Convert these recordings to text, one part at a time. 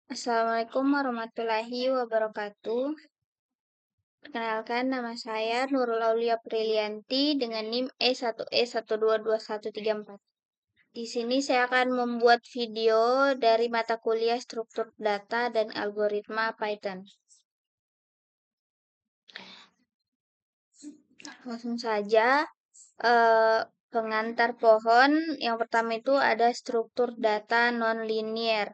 Assalamualaikum warahmatullahi wabarakatuh. Perkenalkan, nama saya Nurul Aulia Prilianti dengan NIM E1E122134. Di sini saya akan membuat video dari mata kuliah struktur data dan algoritma Python. Langsung saja, pengantar pohon yang pertama itu ada struktur data non-linear.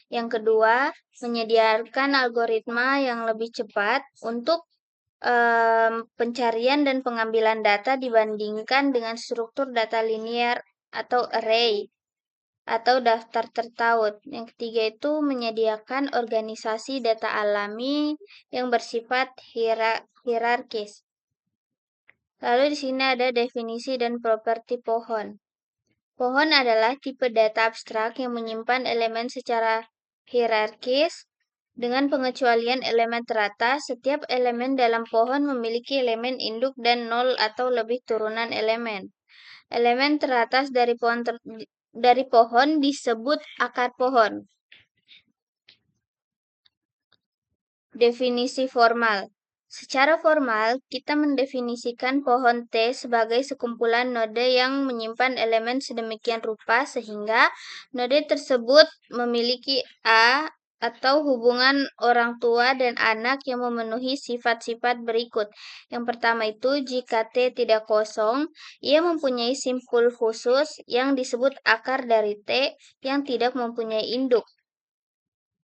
Yang kedua, menyediakan algoritma yang lebih cepat untuk pencarian dan pengambilan data dibandingkan dengan struktur data linear atau array atau daftar tertaut. Yang ketiga itu menyediakan organisasi data alami yang bersifat hierarkis. Lalu di sini ada definisi dan properti pohon. Pohon adalah tipe data abstrak yang menyimpan elemen secara hierarkis. Dengan pengecualian elemen teratas, setiap elemen dalam pohon memiliki elemen induk dan 0 atau lebih turunan elemen. Elemen teratas dari pohon disebut akar pohon. Definisi formal. Secara formal, kita mendefinisikan pohon T sebagai sekumpulan node yang menyimpan elemen sedemikian rupa sehingga node tersebut memiliki A atau hubungan orang tua dan anak yang memenuhi sifat-sifat berikut. Yang pertama itu, jika T tidak kosong, ia mempunyai simpul khusus yang disebut akar dari T yang tidak mempunyai induk.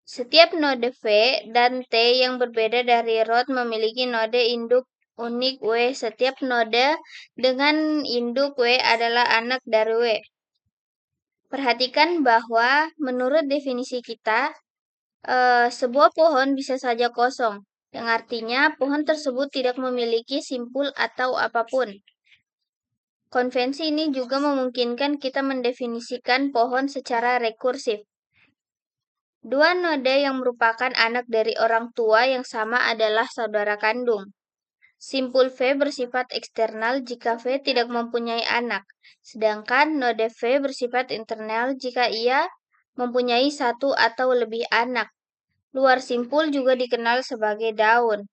Setiap node V dan T yang berbeda dari root memiliki node induk unik W. Setiap node dengan induk W adalah anak dari W. Perhatikan bahwa menurut definisi kita, sebuah pohon bisa saja kosong, yang artinya pohon tersebut tidak memiliki simpul atau apapun. Konvensi ini juga memungkinkan kita mendefinisikan pohon secara rekursif. Dua node yang merupakan anak dari orang tua yang sama adalah saudara kandung. Simpul V bersifat eksternal jika V tidak mempunyai anak, sedangkan node V bersifat internal jika ia mempunyai satu atau lebih anak. Luar simpul juga dikenal sebagai daun.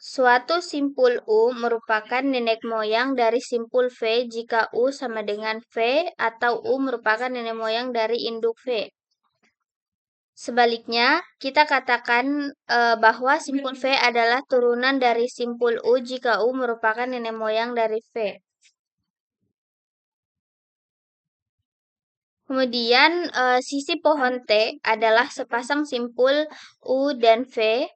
Suatu simpul U merupakan nenek moyang dari simpul V jika U sama dengan V atau U merupakan nenek moyang dari induk V. Sebaliknya, kita katakan bahwa simpul V adalah turunan dari simpul U jika U merupakan nenek moyang dari V. Kemudian, sisi pohon T adalah sepasang simpul U dan V,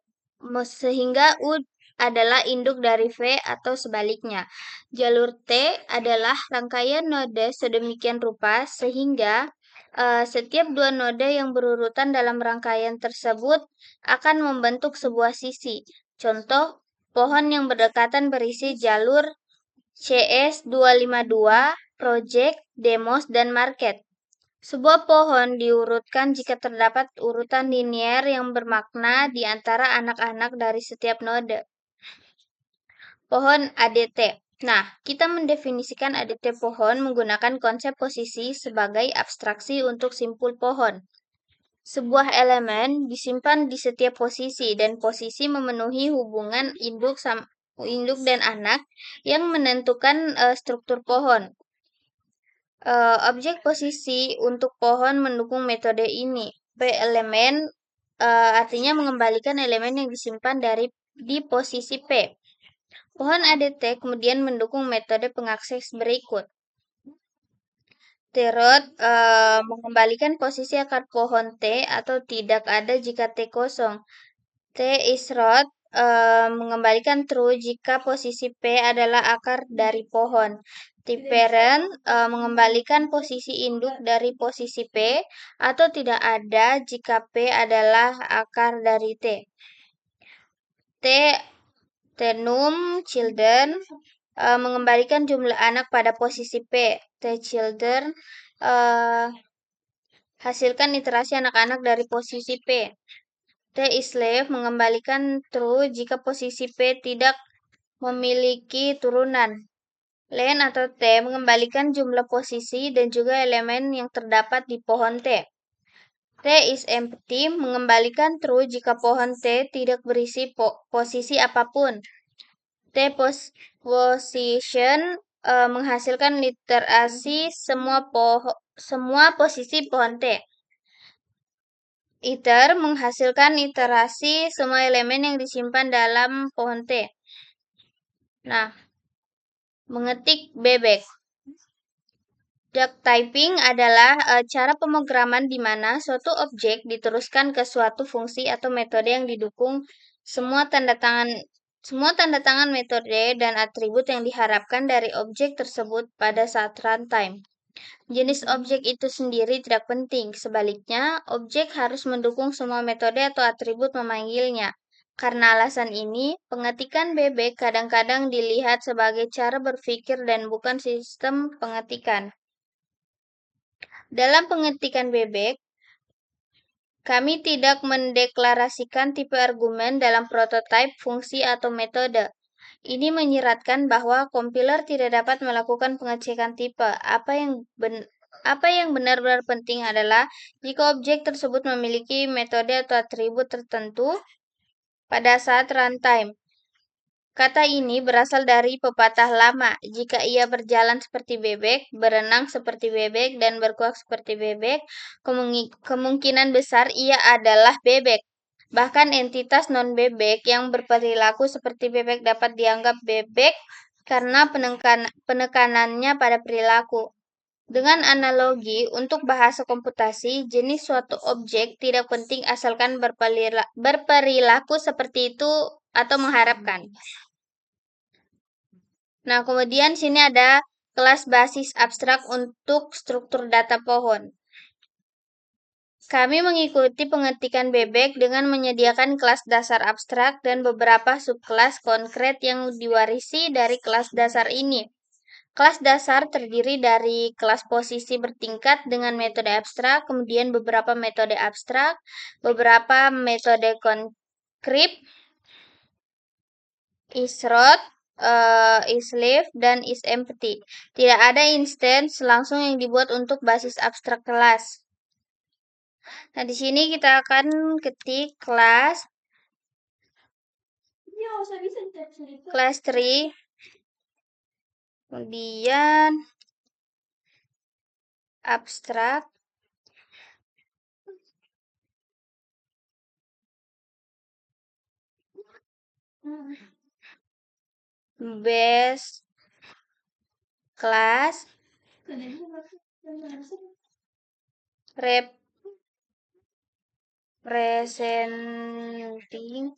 sehingga U adalah induk dari V atau sebaliknya. Jalur T adalah rangkaian node sedemikian rupa sehingga setiap dua node yang berurutan dalam rangkaian tersebut akan membentuk sebuah sisi. Contoh, pohon yang berdekatan berisi jalur CS252, Project, Demos, dan Market. Sebuah pohon diurutkan jika terdapat urutan linier yang bermakna di antara anak-anak dari setiap node. Pohon ADT. Nah, kita mendefinisikan ADT pohon menggunakan konsep posisi sebagai abstraksi untuk simpul pohon. Sebuah elemen disimpan di setiap posisi dan posisi memenuhi hubungan induk dan anak yang menentukan struktur pohon. Objek posisi untuk pohon mendukung metode ini. P elemen artinya mengembalikan elemen yang disimpan di posisi P. Pohon ADT kemudian mendukung metode pengakses berikut. T-root mengembalikan posisi akar pohon T atau tidak ada jika T kosong. T is root mengembalikan true jika posisi P adalah akar dari pohon. T-parent mengembalikan posisi induk dari posisi P atau tidak ada jika P adalah akar dari T. T-num children mengembalikan jumlah anak pada posisi P. T-children hasilkan iterasi anak-anak dari posisi P. T-slave mengembalikan true jika posisi P tidak memiliki turunan. Len atau T mengembalikan jumlah posisi dan juga elemen yang terdapat di pohon T. T is empty mengembalikan true jika pohon T tidak berisi posisi apapun. T position menghasilkan literasi semua posisi pohon T. Iter menghasilkan iterasi semua elemen yang disimpan dalam pohon T. Nah, mengetik bebek. Duck typing adalah cara pemrograman di mana suatu objek diteruskan ke suatu fungsi atau metode yang didukung semua tanda tangan metode dan atribut yang diharapkan dari objek tersebut pada saat runtime. Jenis objek itu sendiri tidak penting, sebaliknya, objek harus mendukung semua metode atau atribut memanggilnya. Karena alasan ini, pengetikan bebek kadang-kadang dilihat sebagai cara berpikir dan bukan sistem pengetikan. Dalam pengetikan bebek, kami tidak mendeklarasikan tipe argumen dalam prototipe, fungsi, atau metode. Ini menyiratkan bahwa kompiler tidak dapat melakukan pengecekan tipe. Apa yang benar-benar penting adalah jika objek tersebut memiliki metode atau atribut tertentu pada saat runtime. Kata ini berasal dari pepatah lama. Jika ia berjalan seperti bebek, berenang seperti bebek, dan berkuak seperti bebek, kemungkinan besar ia adalah bebek. Bahkan entitas non-bebek yang berperilaku seperti bebek dapat dianggap bebek karena penekanannya pada perilaku. Dengan analogi, untuk bahasa komputasi, jenis suatu objek tidak penting asalkan berperilaku seperti itu atau mengharapkan. Nah, kemudian sini ada kelas basis abstrak untuk struktur data pohon. Kami mengikuti pengetikan bebek dengan menyediakan kelas dasar abstrak dan beberapa subkelas konkret yang diwarisi dari kelas dasar ini. Kelas dasar terdiri dari kelas posisi bertingkat dengan metode abstrak, kemudian beberapa metode abstrak, beberapa metode konkret, isRoot, isLeaf, dan isEmpty. Tidak ada instance langsung yang dibuat untuk basis abstrak kelas. Nah, di sini kita akan ketik kelas tree, kemudian abstrak, base class, representing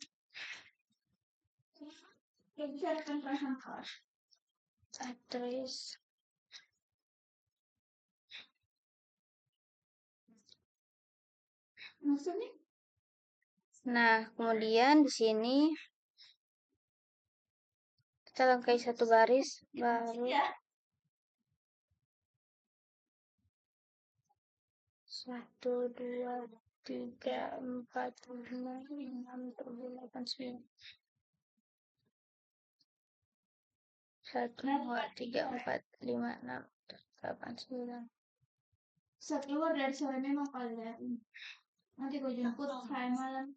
address. Nah, kemudian di sini kita langkai satu baris baru. 1, 2, 3, 4, 5, 6, 7, 8, 9. 1, 2, 3, 4, 5, 6, 8, 9. Saat keluar dari sore memang kalian. Nanti gue jemput saya malam.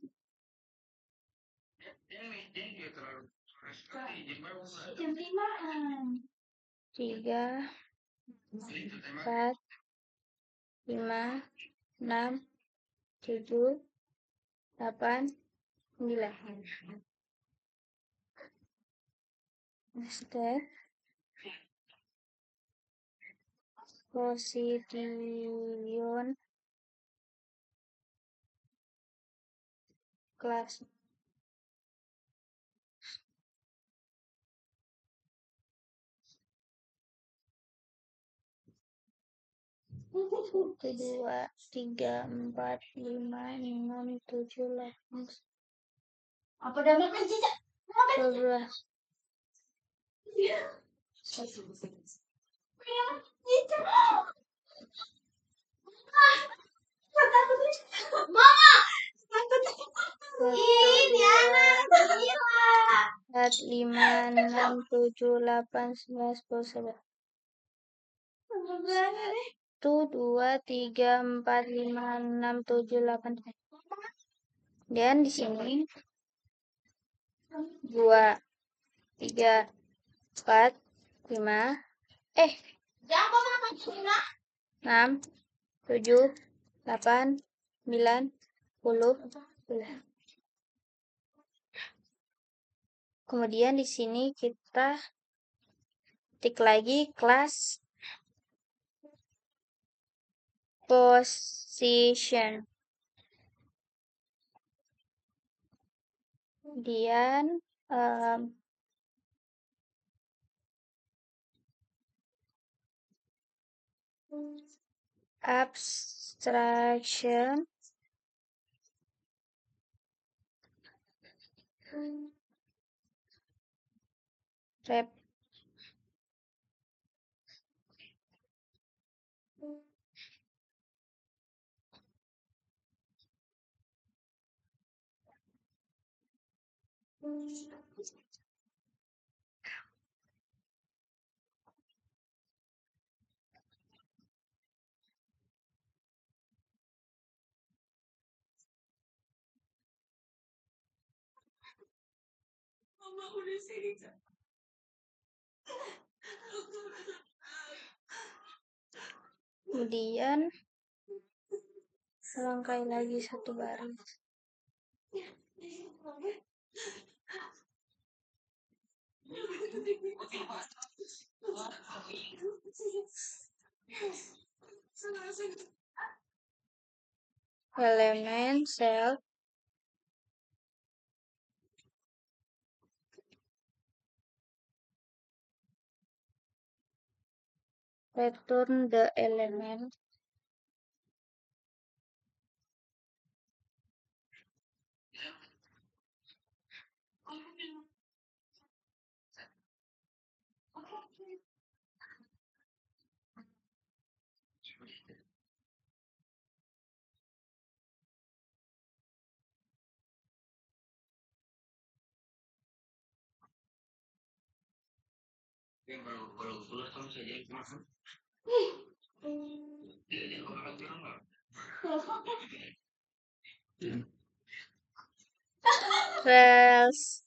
Jam 5-an. 3, 4, 5, 6, 7, 8, 9. Step position kelas. Satu, 2, 3, 4, 5, 6, 7, 8. Apa udah makan cicak? 12. Mama, 4, 5, 6, 7, 8, 9, 10, 11. 2, 3, 4, 5, 6, 7, 8. Dan di sini 2, 3, 4, 5, 6, 7, 8, 9, 10. Kemudian di sini kita ketik lagi kelas position. Kemudian abstraction rep kemudian selangkai lagi satu baris. Elemen sel return the element res.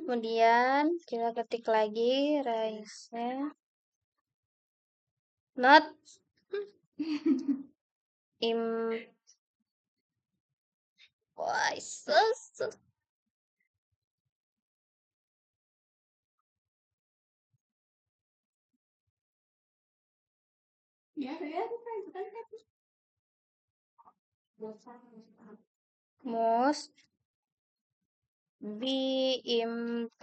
Kemudian kita ketik lagi raisnya not im so. Must be implemented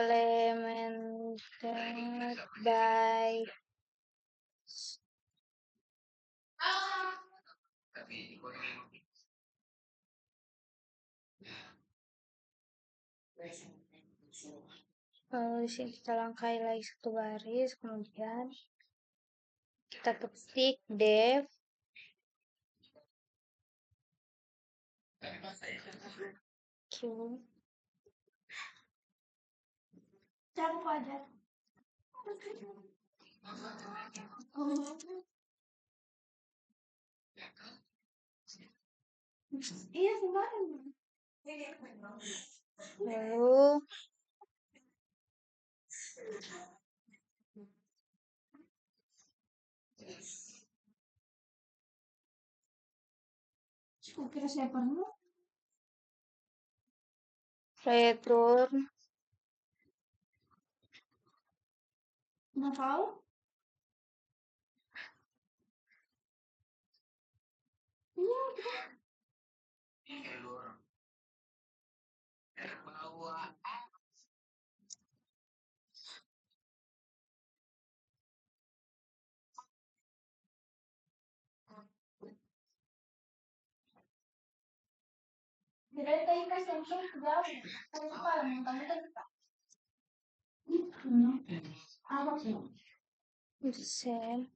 by lalu di sini kita langkai lagi satu baris, kemudian kita ketik def q lalu return same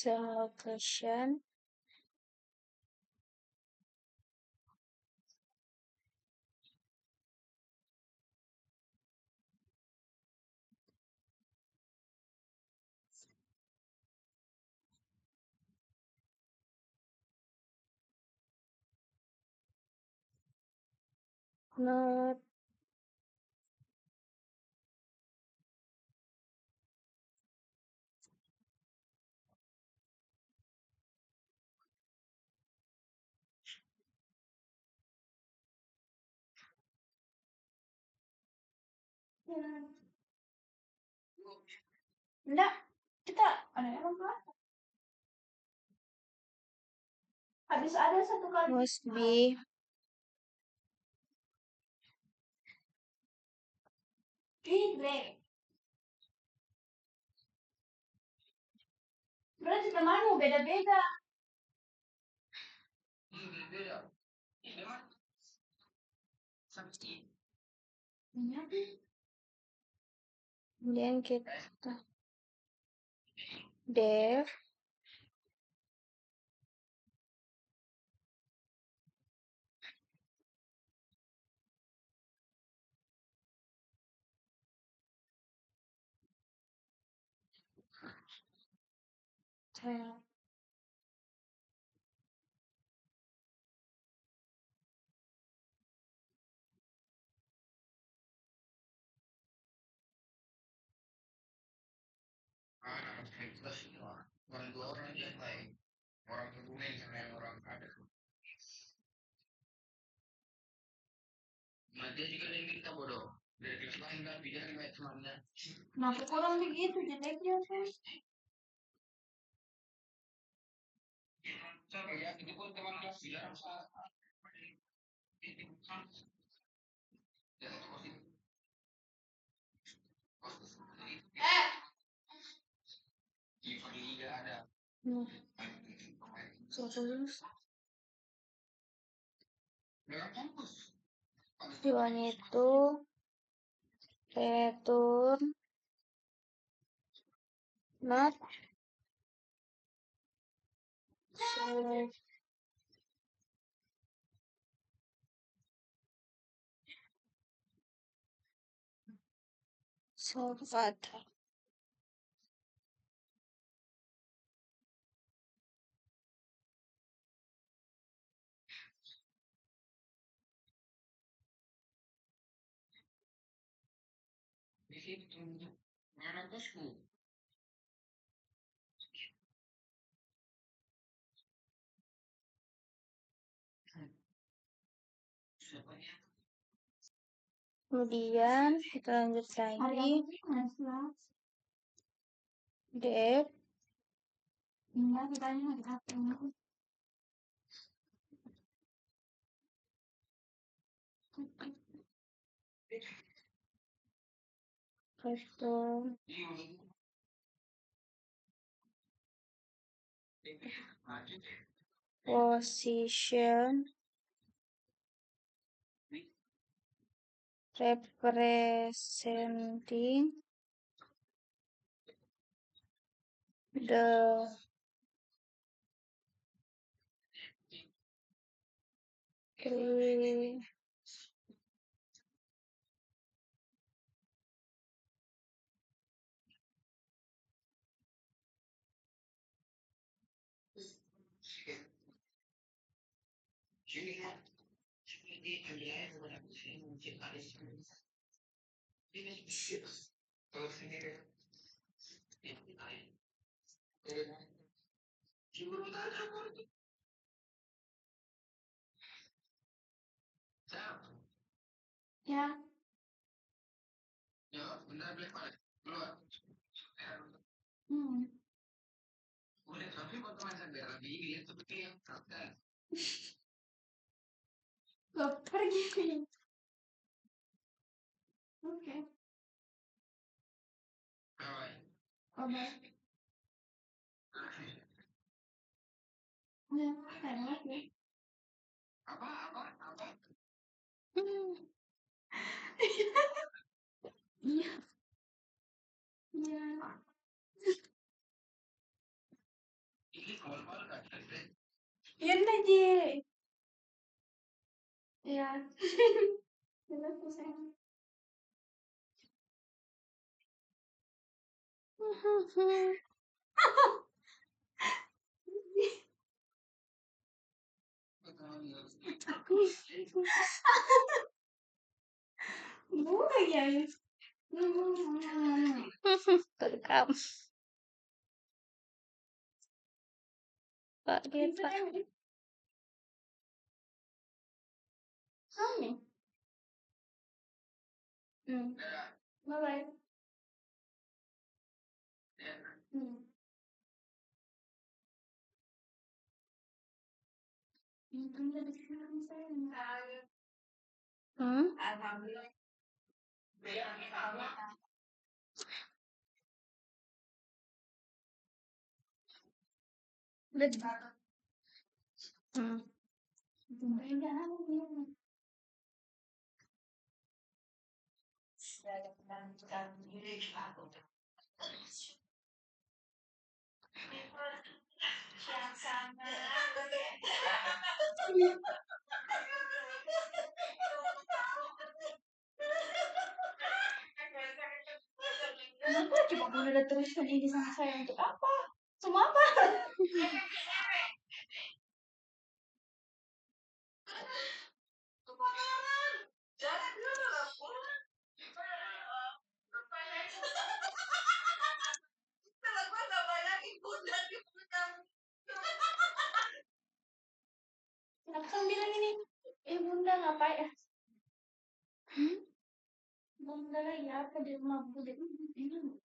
location Not Enggak, kita ada yang apa? Habis ada satu kali. must be Feedback. Berarti temanmu beda-beda. kemudian kita def tab Kenapa kurang begitu jeleknya, Fen? terus you want itu return not self self-address. Kemudian kita lanjut lagi def Enggak, kita ini return position representing the three ya. Hmm. Loh, pergi. Oke. Oh, baik. Ya, enak ya. Iya. Iya. Yan na, Ji. Iya. Jelas tuh, sayang. Murah ya. Terekam. Pak Gita. Kami. Bye bye. Hmm? Alhamdulillah. Hmm. Kenapa coba Bunda ada tulisan ini sama saya untuk apa? Semua apa? Kenapa kamu bilang ini? Bunda ngapain ya? Bunda lagi apa di rumah Bunda? Ini.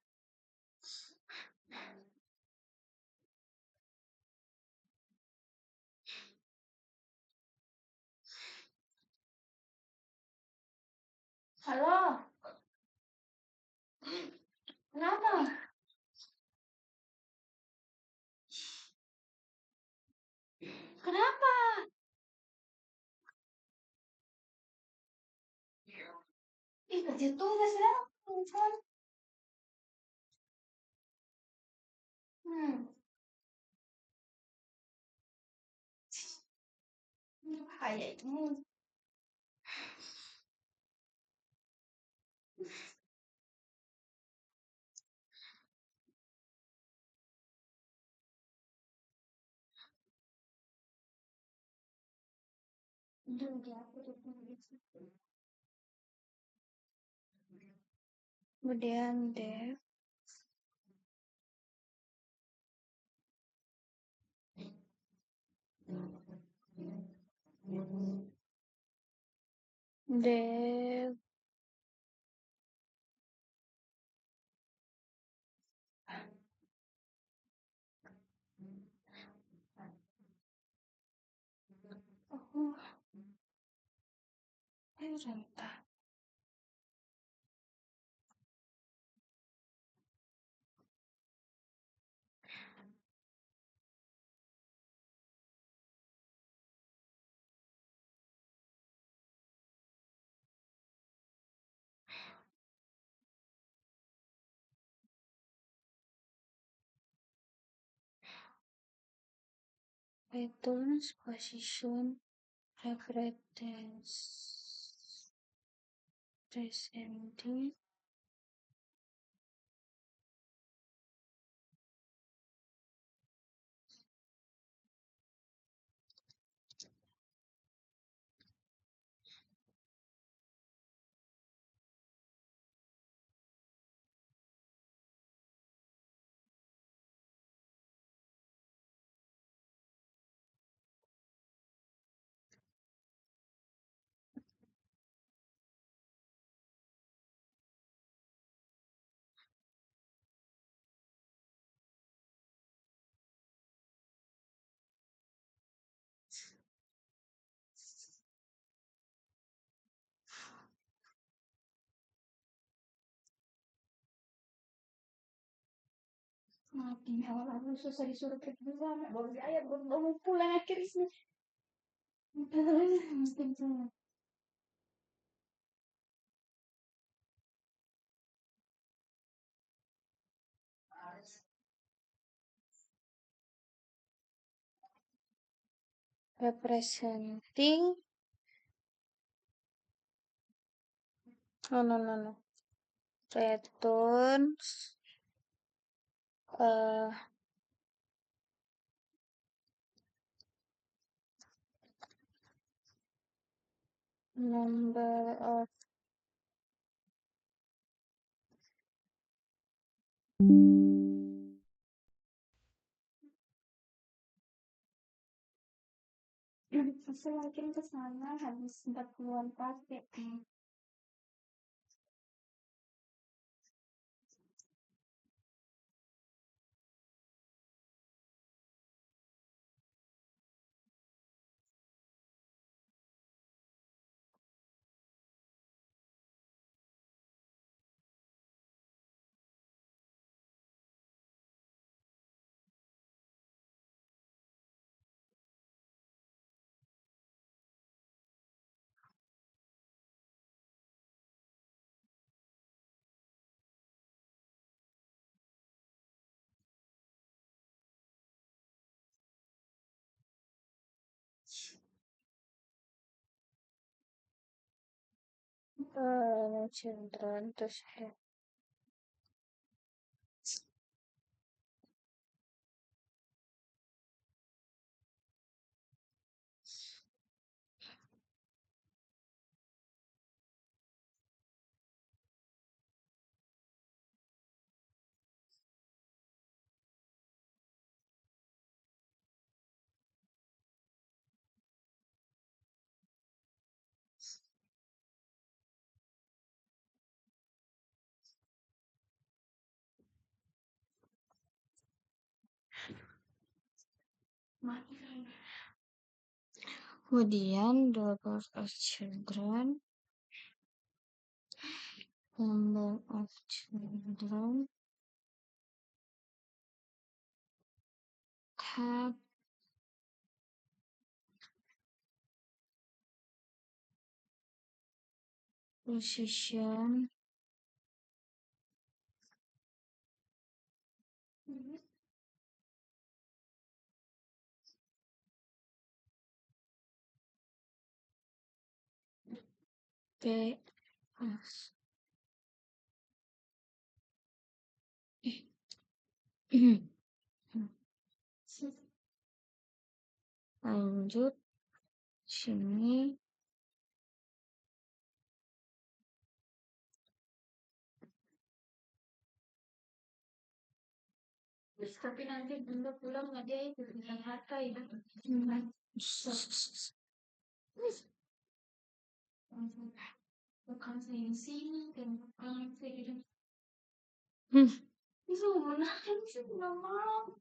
Halo, kenapa? Kenapa? Kerja tugas ya, telepon. Hmm, bahaya ini. Udah aku udah tulis. Kemudian Dev. Dev. Oh, rentah. Returns position reference descending Maafin awal-awal susah disuruh pergi ke sana. Baru saya baru mau pulang akhirnya. representing no returns number of Semakin ke sana habis 40-an paket. Children terus kemudian the number of children, have position P as lanjut sini Tapi nanti bunda pulang nggak dia itu tentang harta ya. Bukan saya sini dan bukan saya. Itu mana sih nggak mau.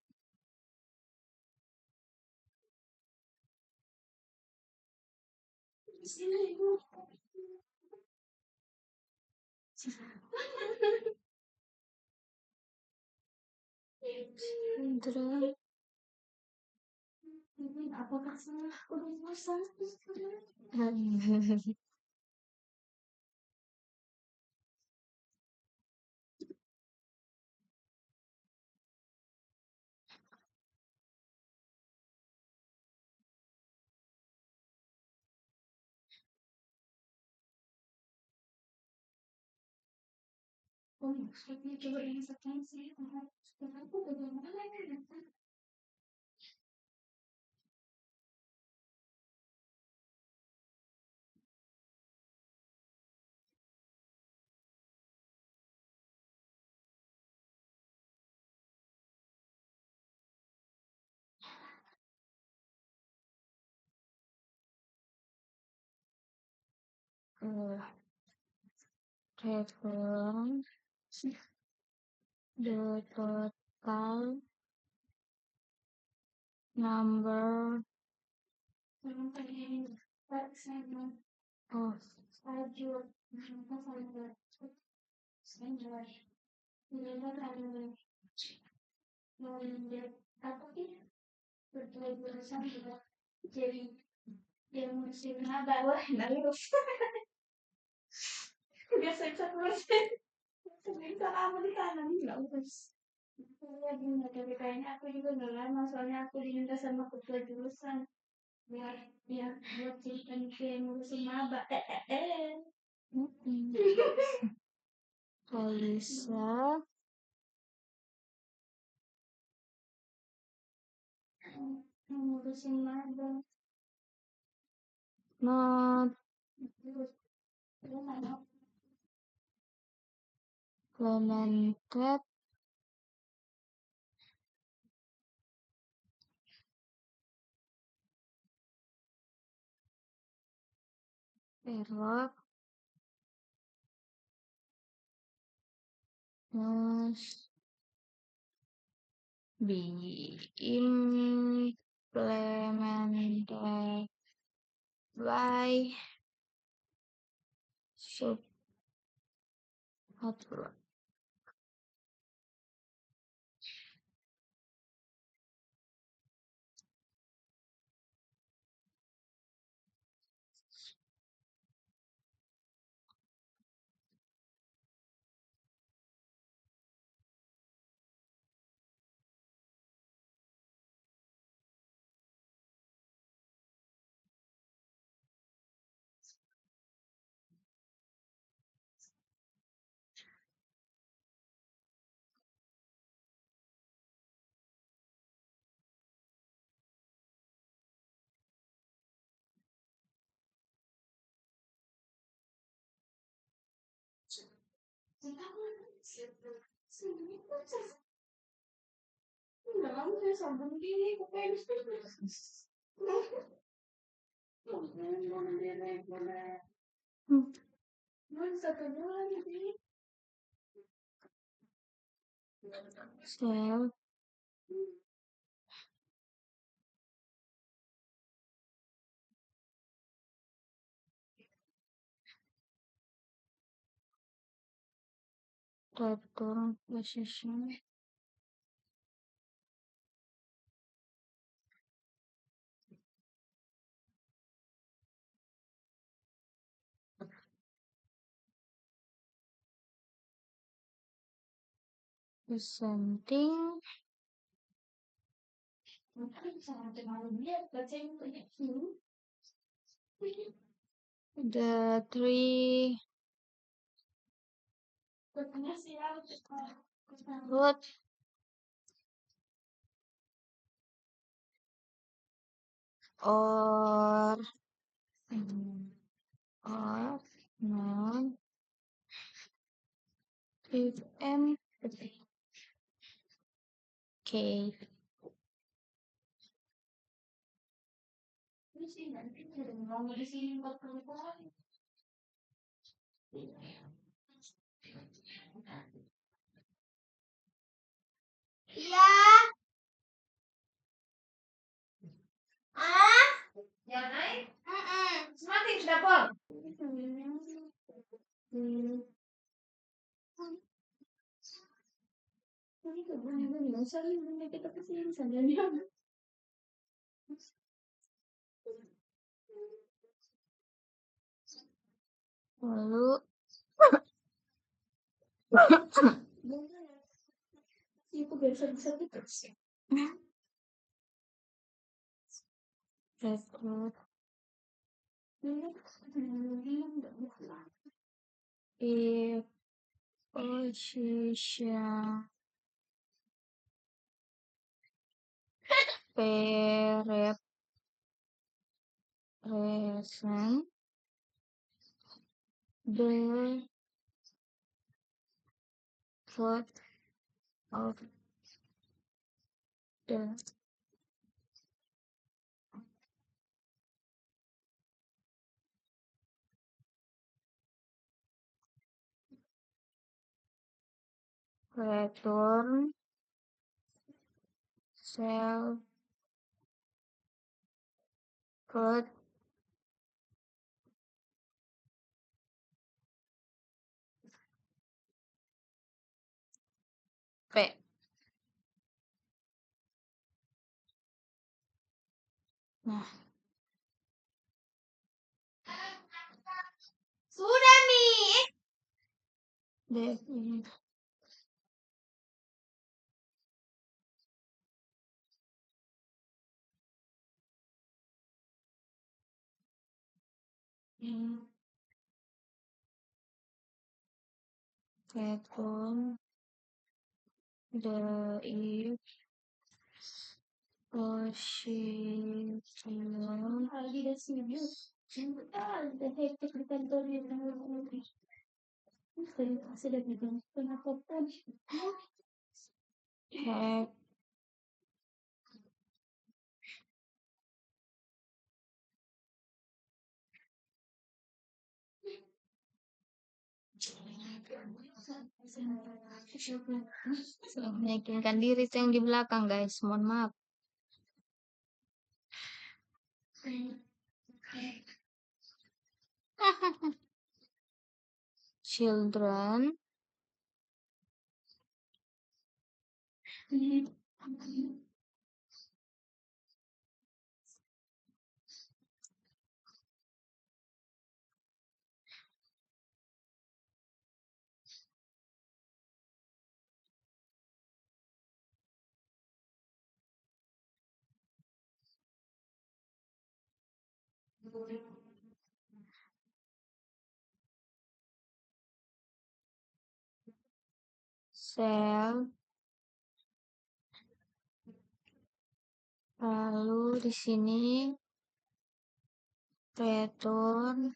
Sini ibu. Indra Apakah salah aku dengan salah? Oh, maksudnya coba yang sekarang saya sekarang aku bagaimana ya? Revlon the total number Pak saya of Sajur, Sajur, Sajur, Sajur, Sajur, apa sih betul-betul juga jadi yang musim bawah harus biasa terus bisa lama di kanan nggak urus saya gini tapi kayaknya aku juga nggak lama soalnya aku diminta sama ketua jurusan biar biar buat cerita yang ngurusin maba Kalisa ngurusin maba not terus terus ada commented error must be implemented by subhotler. Self return position presenting the three root or non if m k Iya. Ah? Yang naik? Semakin dapur. lalu Itu biasa bisa gitu. record if position represent the root of the return self root p. Nah, Sudah, Mi. def ini return the if position Lagi dah sini. Ada hektik di kantor yang negeri. Sudah bilang kenapa pun. have Meyakinkan diri itu yang di belakang, guys. Mohon maaf. Children shall, lalu di sini return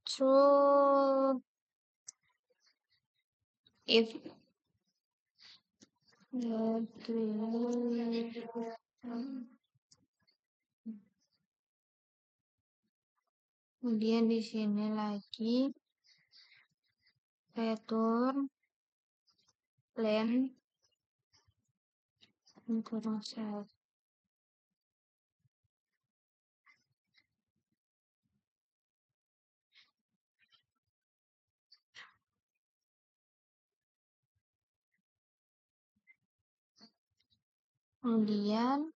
true if kemudian di sini lagi return len kurang self. Kemudian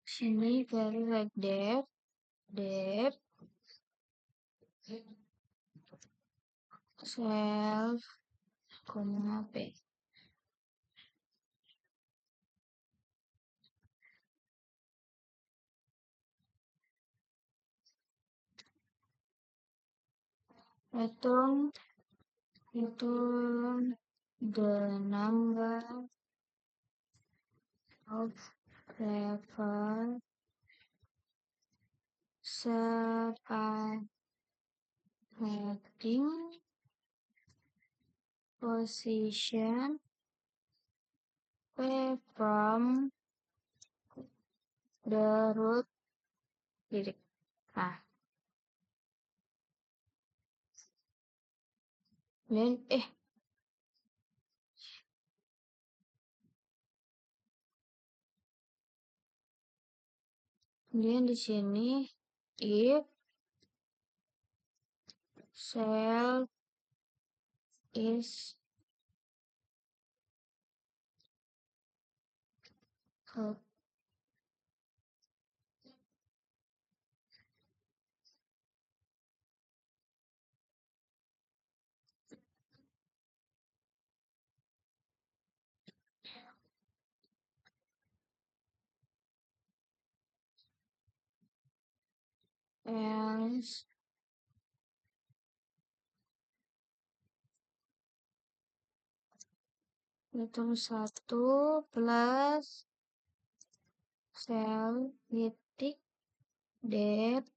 sini very like depth self koma p. Return the number of level separating position from the root titik. Nah, dan kemudian di sini if cell is else itu 1 plus cell titik depth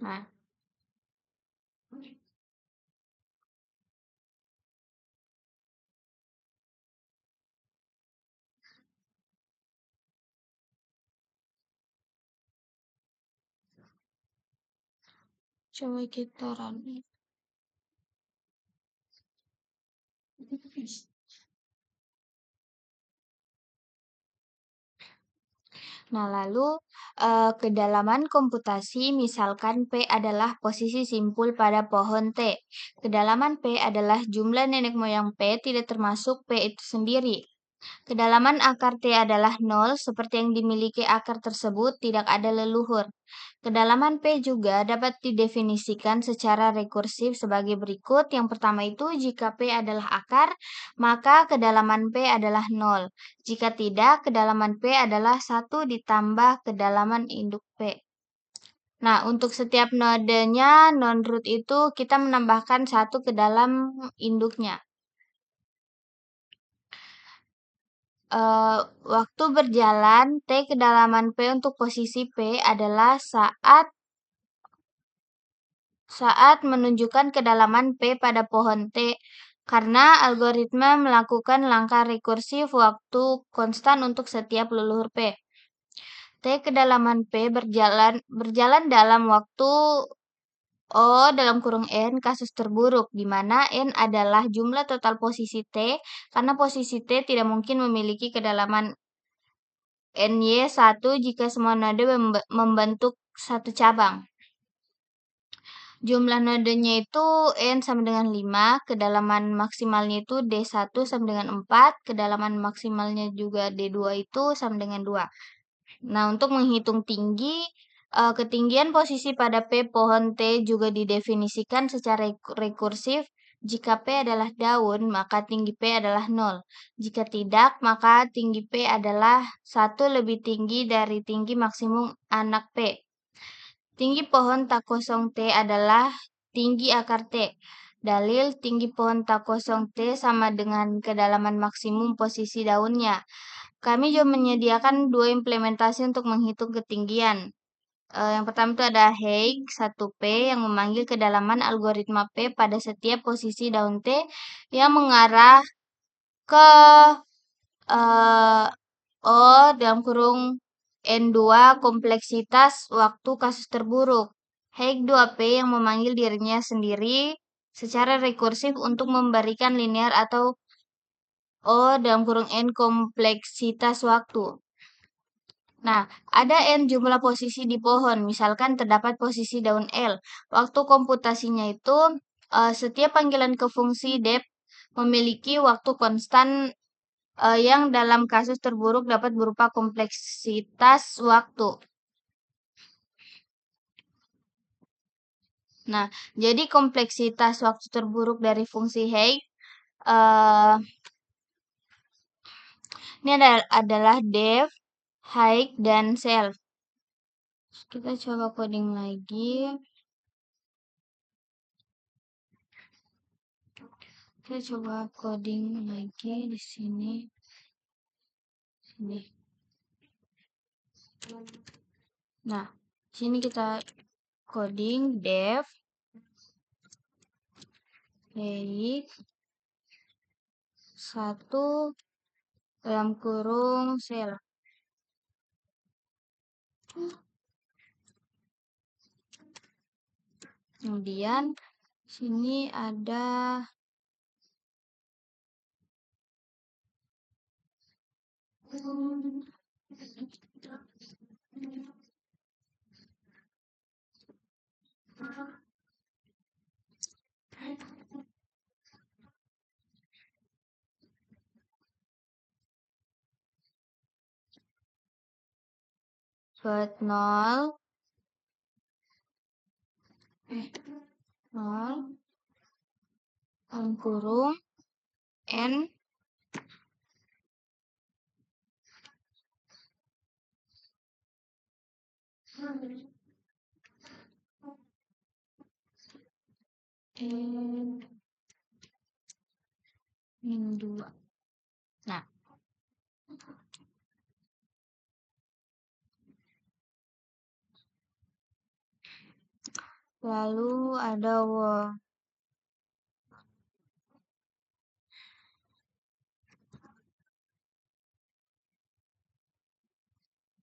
nah coba kita run. Nah, lalu kedalaman komputasi misalkan P adalah posisi simpul pada pohon T. Kedalaman P adalah jumlah nenek moyang P tidak termasuk P itu sendiri. Kedalaman akar T adalah 0 seperti yang dimiliki akar tersebut tidak ada leluhur. Kedalaman P juga dapat didefinisikan secara rekursif sebagai berikut. Yang pertama itu, jika P adalah akar, maka kedalaman P adalah 0. Jika tidak, kedalaman P adalah 1 ditambah kedalaman induk P. Nah, untuk setiap nodenya non-root itu kita menambahkan 1 ke dalam induknya. Waktu berjalan T kedalaman P untuk posisi P adalah saat saat menunjukkan kedalaman P pada pohon T karena algoritma melakukan langkah rekursif waktu konstan untuk setiap leluhur P. T kedalaman P berjalan dalam waktu O dalam kurung N kasus terburuk, di mana N adalah jumlah total posisi T, karena posisi T tidak mungkin memiliki kedalaman NY1 jika semua node membentuk satu cabang. Jumlah nodenya itu N sama dengan 5, kedalaman maksimalnya itu D1 sama dengan 4, kedalaman maksimalnya juga D2 itu sama dengan 2. Nah, untuk menghitung ketinggian posisi pada P pohon T juga didefinisikan secara rekursif. Jika P adalah daun, maka tinggi P adalah 0. Jika tidak, maka tinggi P adalah 1 lebih tinggi dari tinggi maksimum anak P. Tinggi pohon tak kosong T adalah tinggi akar T. Dalil tinggi pohon tak kosong T sama dengan kedalaman maksimum posisi daunnya. Kami juga menyediakan 2 implementasi untuk menghitung ketinggian. Yang pertama itu ada Haig 1P yang memanggil kedalaman algoritma P pada setiap posisi daun T yang mengarah ke O dalam kurung N2 kompleksitas waktu kasus terburuk. Haig 2P yang memanggil dirinya sendiri secara rekursif untuk memberikan linear atau O dalam kurung N kompleksitas waktu. Nah, ada N jumlah posisi di pohon, misalkan terdapat posisi daun L. Waktu komputasinya itu, setiap panggilan ke fungsi dep memiliki waktu konstan yang dalam kasus terburuk dapat berupa kompleksitas waktu. Nah, jadi kompleksitas waktu terburuk dari fungsi Haig ini adalah def, Haig, dan self. Kita coba coding lagi. Kita coba coding lagi di sini. Nah, sini kita coding def Haig 1 dalam kurung self. Kemudian sini ada buat 0 dalam kurung N min 2. Nah, lalu ada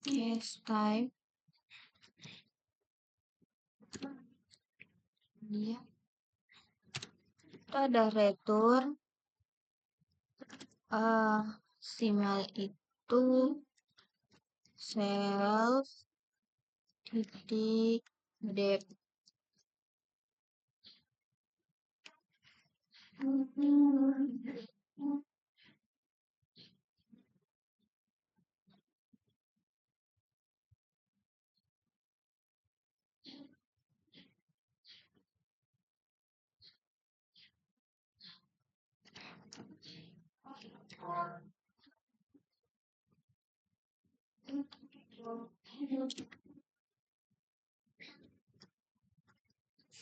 case type dia itu ada return simal itu self titik dep.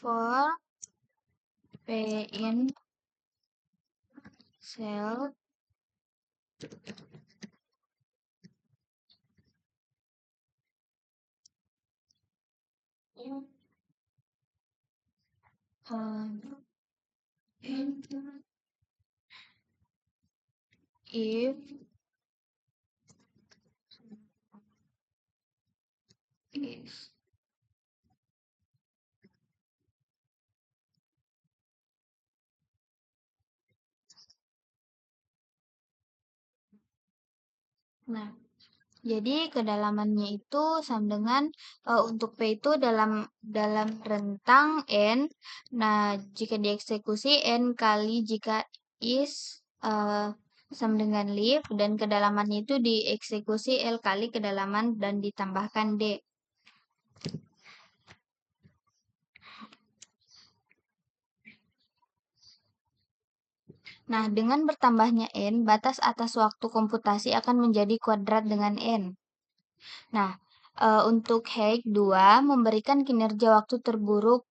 For P in self if is. Nah, jadi kedalamannya itu sama dengan untuk P itu dalam rentang N. Nah, jika dieksekusi N kali jika is sama dengan leaf dan kedalamannya itu dieksekusi L kali kedalaman dan ditambahkan D. Nah, dengan bertambahnya N, batas atas waktu komputasi akan menjadi kuadrat dengan N. Nah, untuk Hague 2 memberikan kinerja waktu terburuk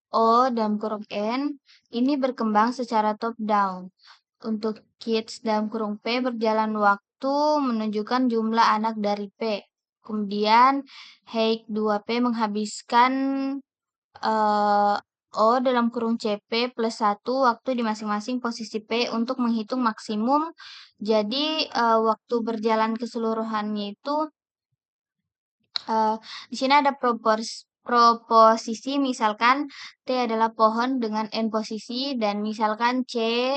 O dalam kurung N ini berkembang secara top down. Untuk kids dalam kurung P berjalan waktu menunjukkan jumlah anak dari P. Kemudian Hague 2P menghabiskan O dalam kurung CP plus 1 waktu di masing-masing posisi P untuk menghitung maksimum. Jadi waktu berjalan keseluruhannya itu di sini ada proposisi, misalkan T adalah pohon dengan N posisi, dan misalkan C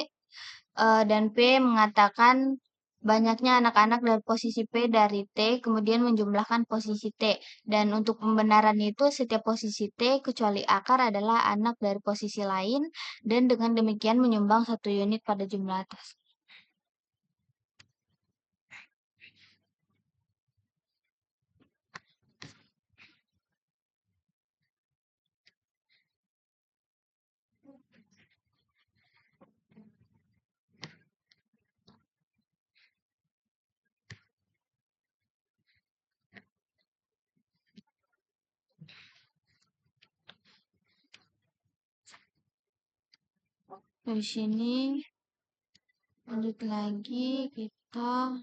dan P mengatakan banyaknya anak-anak dari posisi P dari T, kemudian menjumlahkan posisi T. Dan untuk pembenaran itu, setiap posisi T kecuali akar adalah anak dari posisi lain, dan dengan demikian menyumbang 1 unit pada jumlah atas. Dari sini lanjut lagi kita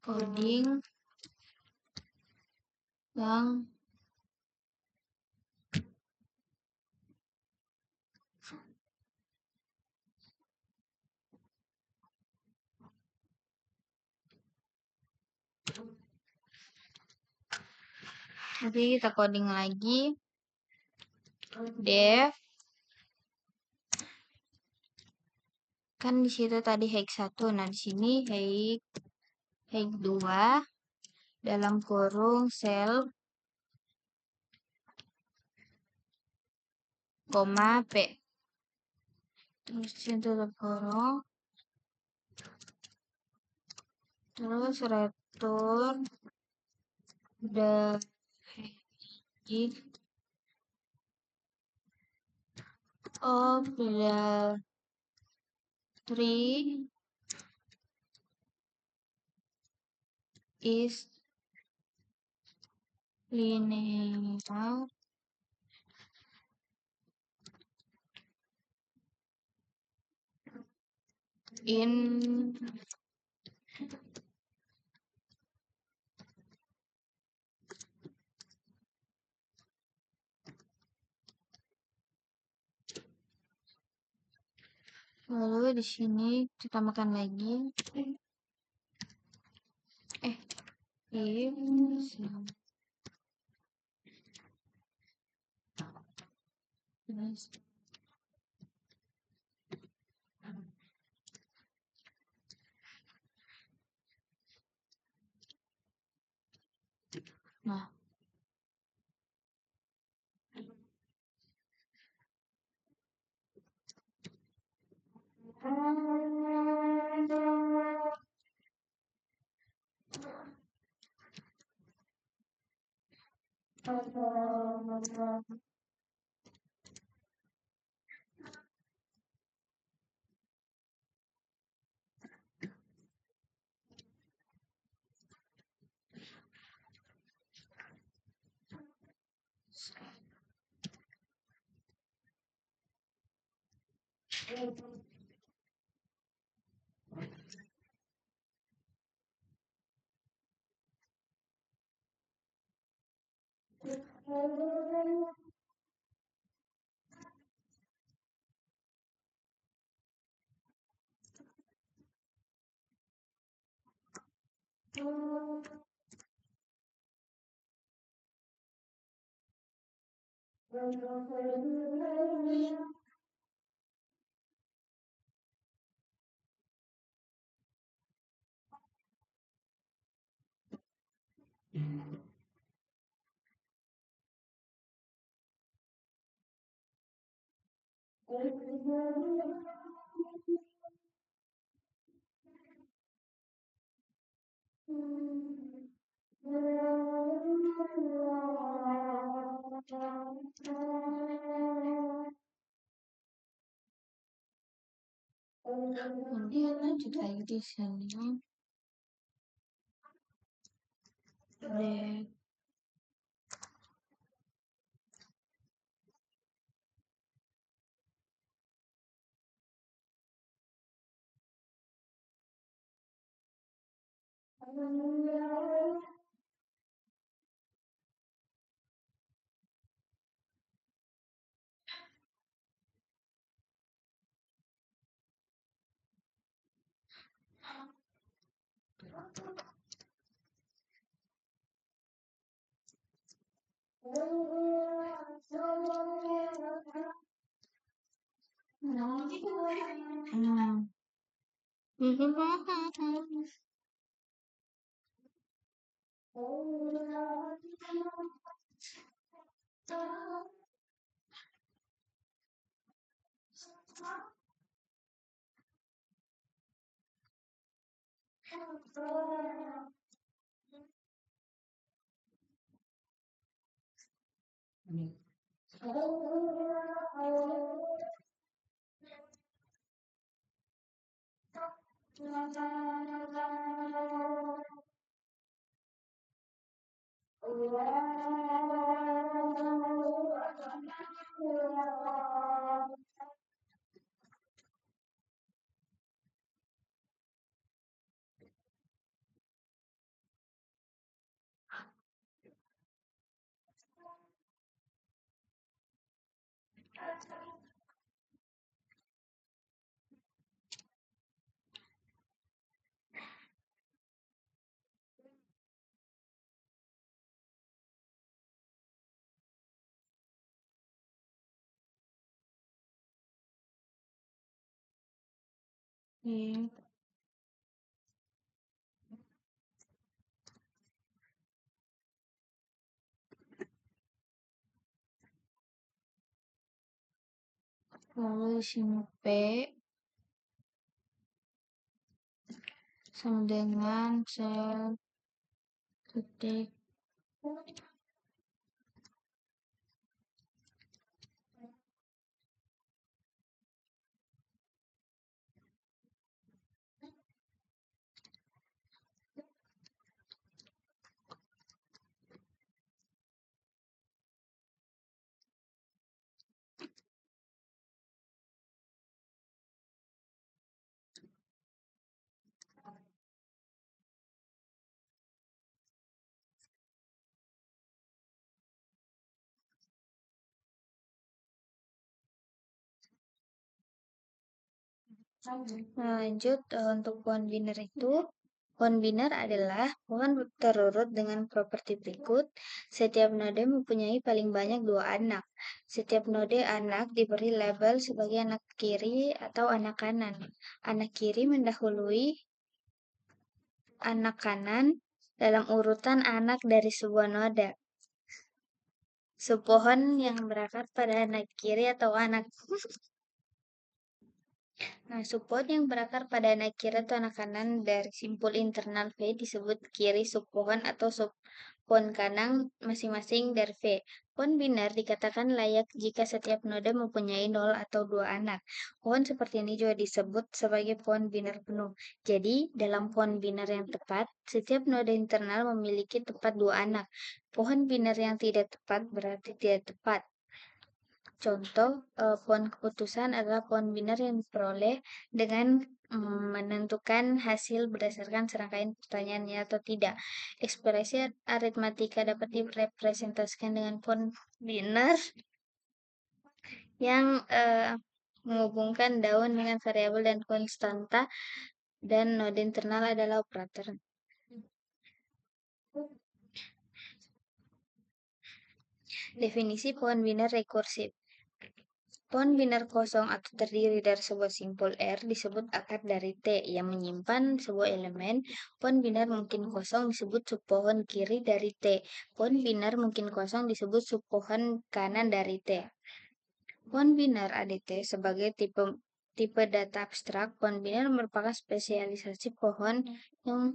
coding yang nanti kita coding lagi def kan di situ tadi Hague 1. Nah, di sini Hague 2 dalam kurung sel koma P. Terus sini tutup kurung. Terus return the Hague of the tree is linear in lalu di sini kita makan lagi if nah Kemudian lanjut lagi di sini. Dek. Hmm. Oke. Lalu di sini P sama dengan sel titik Nah, lanjut untuk pohon biner itu, pohon biner adalah pohon terurut dengan properti berikut. Setiap node mempunyai paling banyak dua anak. Setiap node anak diberi label sebagai anak kiri atau anak kanan. Anak kiri mendahului anak kanan dalam urutan anak dari sebuah noda. Sepohon yang berakar pada anak kiri atau anak Nah, support yang berakar pada anak kiri atau anak kanan dari simpul internal V disebut kiri subpohon atau subpohon kanan masing-masing dari V. Pohon biner dikatakan layak jika setiap node mempunyai 0 atau 2 anak. Pohon seperti ini juga disebut sebagai pohon biner penuh. Jadi, dalam pohon biner yang tepat, setiap node internal memiliki tepat 2 anak. Pohon biner yang tidak tepat berarti tidak tepat. Contoh pohon keputusan adalah pohon biner yang diperoleh dengan menentukan hasil berdasarkan serangkaian pertanyaan ya atau tidak. Ekspresi aritmatika dapat direpresentasikan dengan pohon biner yang menghubungkan daun dengan variabel dan konstanta dan node internal adalah operator. Definisi pohon biner rekursif. Pohon biner kosong atau terdiri dari sebuah simpul R disebut akar dari T yang menyimpan sebuah elemen. Pohon biner mungkin kosong disebut subpohon kiri dari T. Pohon biner mungkin kosong disebut subpohon kanan dari T. Pohon biner ADT sebagai tipe data abstrak. Pohon biner merupakan spesialisasi pohon yang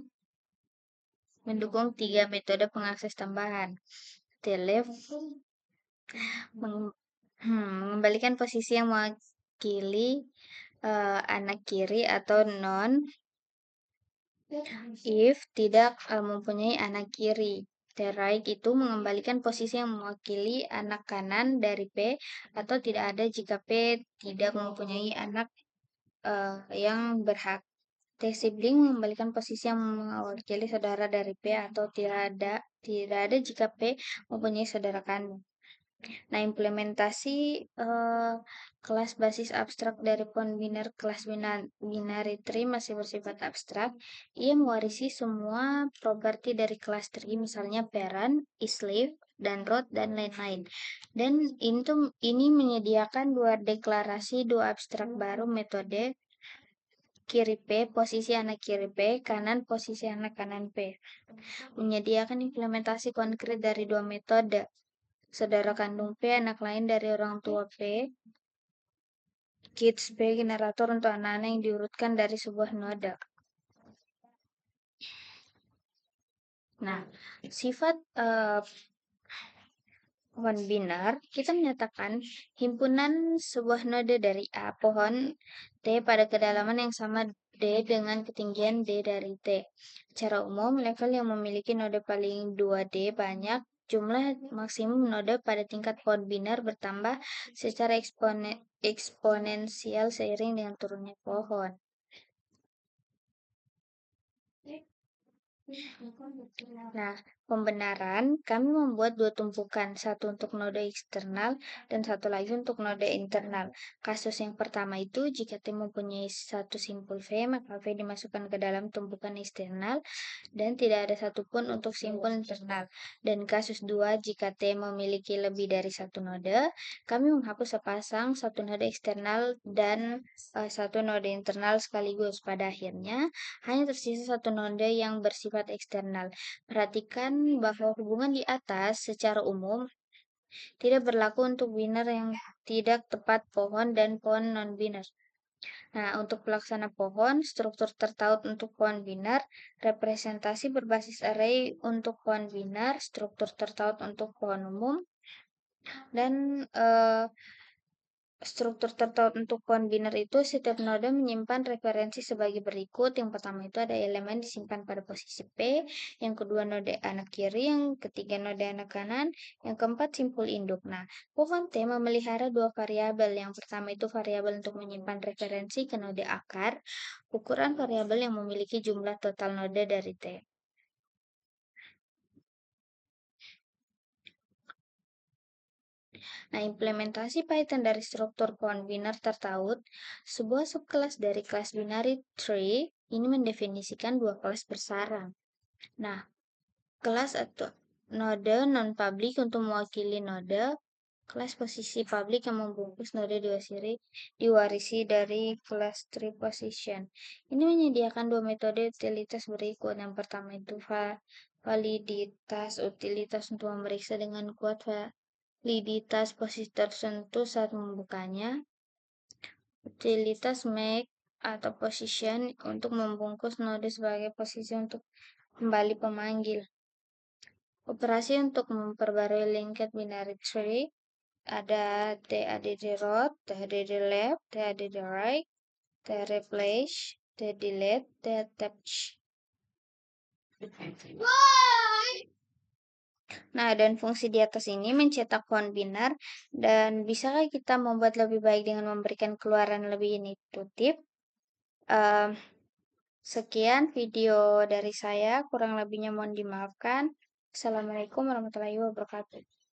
mendukung 3 metode pengakses tambahan. T-Left mengembalikan posisi yang mewakili anak kiri atau non if tidak mempunyai anak kiri. T-Right itu mengembalikan posisi yang mewakili anak kanan dari P atau tidak ada jika P tidak mempunyai anak yang berhak. T-Sibling mengembalikan posisi yang mewakili saudara dari P atau tidak ada jika P mempunyai saudara kandung. Nah, implementasi kelas basis abstrak dari pohon biner kelas binary tree masih bersifat abstrak. Ia mewarisi semua properti dari kelas tree, misalnya parent, is leaf, dan root, dan lain-lain. Dan ini menyediakan dua deklarasi, dua abstrak baru metode kiri P, posisi anak kiri P, kanan posisi anak kanan P. Menyediakan implementasi konkret dari dua metode. Saudara kandung P, anak lain dari orang tua P, kids P, generator untuk anak-anak yang diurutkan dari sebuah noda. Nah, sifat pohon binar, kita menyatakan himpunan sebuah noda dari A, pohon T pada kedalaman yang sama D dengan ketinggian D dari T. Secara umum, level yang memiliki noda paling 2D banyak, jumlah maksimum noda pada tingkat pohon binar bertambah secara eksponensial seiring dengan turunnya pohon. Nah, pembenaran, kami membuat dua tumpukan, satu untuk node eksternal dan satu lagi untuk node internal. Kasus yang pertama itu, jika T mempunyai satu simpul V, maka V dimasukkan ke dalam tumpukan eksternal dan tidak ada satupun untuk simpul internal. Dan kasus 2, jika T memiliki lebih dari satu node, kami menghapus sepasang satu node eksternal dan satu node internal sekaligus. Pada akhirnya, hanya tersisa satu node yang bersifat eksternal. Perhatikan bahwa hubungan di atas secara umum tidak berlaku untuk biner yang tidak tepat pohon dan pohon non-biner. Nah, untuk pelaksana pohon, struktur tertaut untuk pohon binar, representasi berbasis array untuk pohon binar, struktur tertaut untuk pohon umum, dan struktur tertaut untuk pohon binar itu setiap node menyimpan referensi sebagai berikut. Yang pertama itu ada elemen disimpan pada posisi P, yang kedua node anak kiri, yang ketiga node anak kanan, yang keempat simpul induk. Nah, pohon T memelihara dua variabel. Yang pertama itu variabel untuk menyimpan referensi ke node akar, ukuran variabel yang memiliki jumlah total node dari T. Nah, implementasi Python dari struktur pohon binar tertaut, sebuah subkelas dari kelas binary tree ini mendefinisikan dua kelas bersarang. Nah, kelas atau node non-public untuk mewakili node, kelas posisi public yang membungkus node dua siri diwarisi dari kelas tree position. Ini menyediakan dua metode utilitas berikut. Yang pertama itu validitas utilitas untuk memeriksa dengan kuat validitas posisi tertentu saat membukanya. Utilitas make atau position untuk membungkus node sebagai posisi untuk kembali pemanggil. Operasi untuk memperbarui linked binary tree ada TADD root, TADD left, TADD right, TReplace, TDelete, TAttach. Nah, dan fungsi di atas ini mencetak pohon binar. Dan bisakah kita membuat lebih baik dengan memberikan keluaran lebih intuitif? Sekian video dari saya, kurang lebihnya mohon dimaafkan. Assalamualaikum warahmatullahi wabarakatuh.